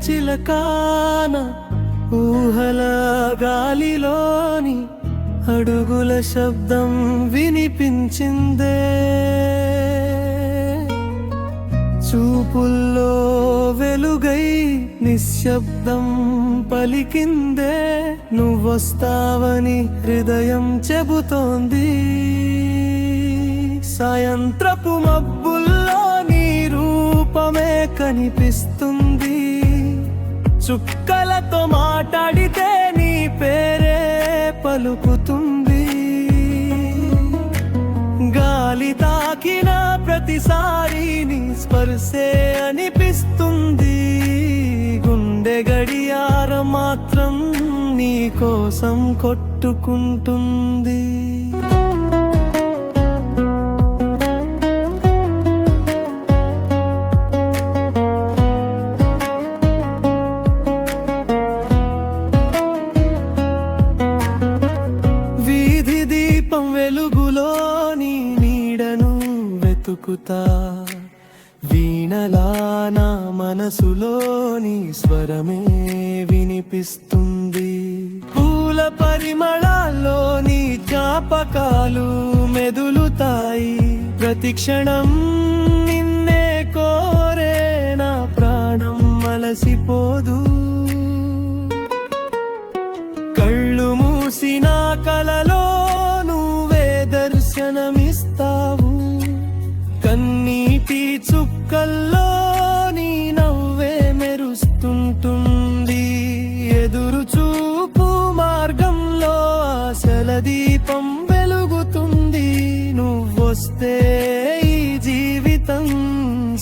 చిలకాన ఊహల గాలిలోని అడుగుల శబ్దం వినిపించిందే, చూపుల్లో వెలుగై నిశ్శబ్దం పలికిందే, నువ్వొస్తావని హృదయం చెబుతోంది. సాయంత్రపు మబ్బుల్లో నీ రూపమే కనిపిస్తుంది, చుక్కలతో మాట్లాడితే నీ పేరే పలుకుతుంది. గాలి తాకిన ప్రతిసారి నీ స్పర్శే అనిపిస్తుంది, గుండె గడియారం మాత్రం నీ కోసం కొట్టుకుంటుంది. వీధి దీపం వెలుగులో నీ నీడను వెతుకుతా, వీణలా నా మనసులోని స్వరమే వినిపిస్తుంది. పూల పరిమళాల్లో నీ జ్ఞాపకాలు మెదులుతాయి, ప్రతి క్షణం నిన్నే కోరే నా ప్రాణం అలసిపోదు. కళ్ళు మూసిన కలలో నువ్వే దర్శనమిస్తావు, కన్నీటి చుక్కల్లో నీ నవ్వే మెరుస్తుంటుంది. ఎదురు చూపు మార్గంలో ఆశల దీపం వెలుగుతుంది, నువ్వొస్తే ఈ జీవితం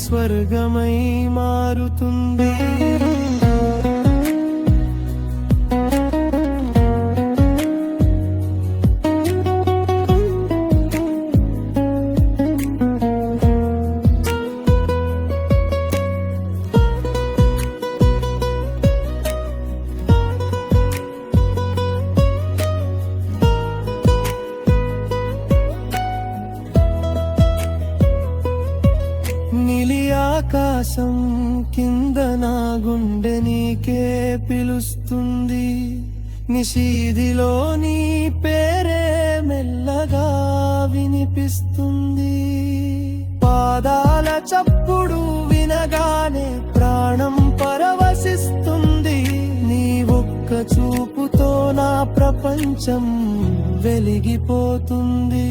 స్వర్గమై మారుతుంది. నీలి ఆకాశం కింద నా గుండె నీకే పిలుస్తుంది, నిశీదిలో నీ పేరే మెల్లగా వినిపిస్తుంది. పాదాల చప్పుడు వినగానే ప్రాణం పరవశిస్తుంది, నీ ఒక్క చూపుతో నా ప్రపంచం వెలిగిపోతుంది.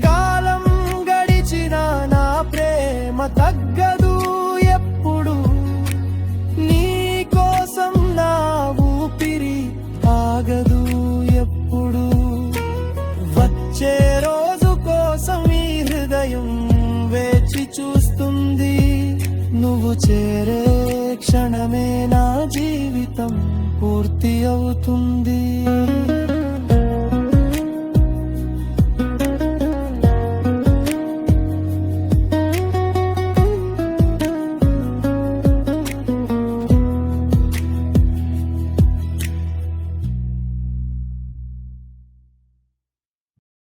కాలం గడిచిన నా ప్రేమ తగ్గదు ఎప్పుడు, నీ కోసం నా ఊపిరి ఆగదు ఎప్పుడు. వచ్చే రోజు కోసం ఈ హృదయం వేచి చూస్తుంది, నువ్వు చేరే క్షణమే నా జీవితం పూర్తి అవుతుంది.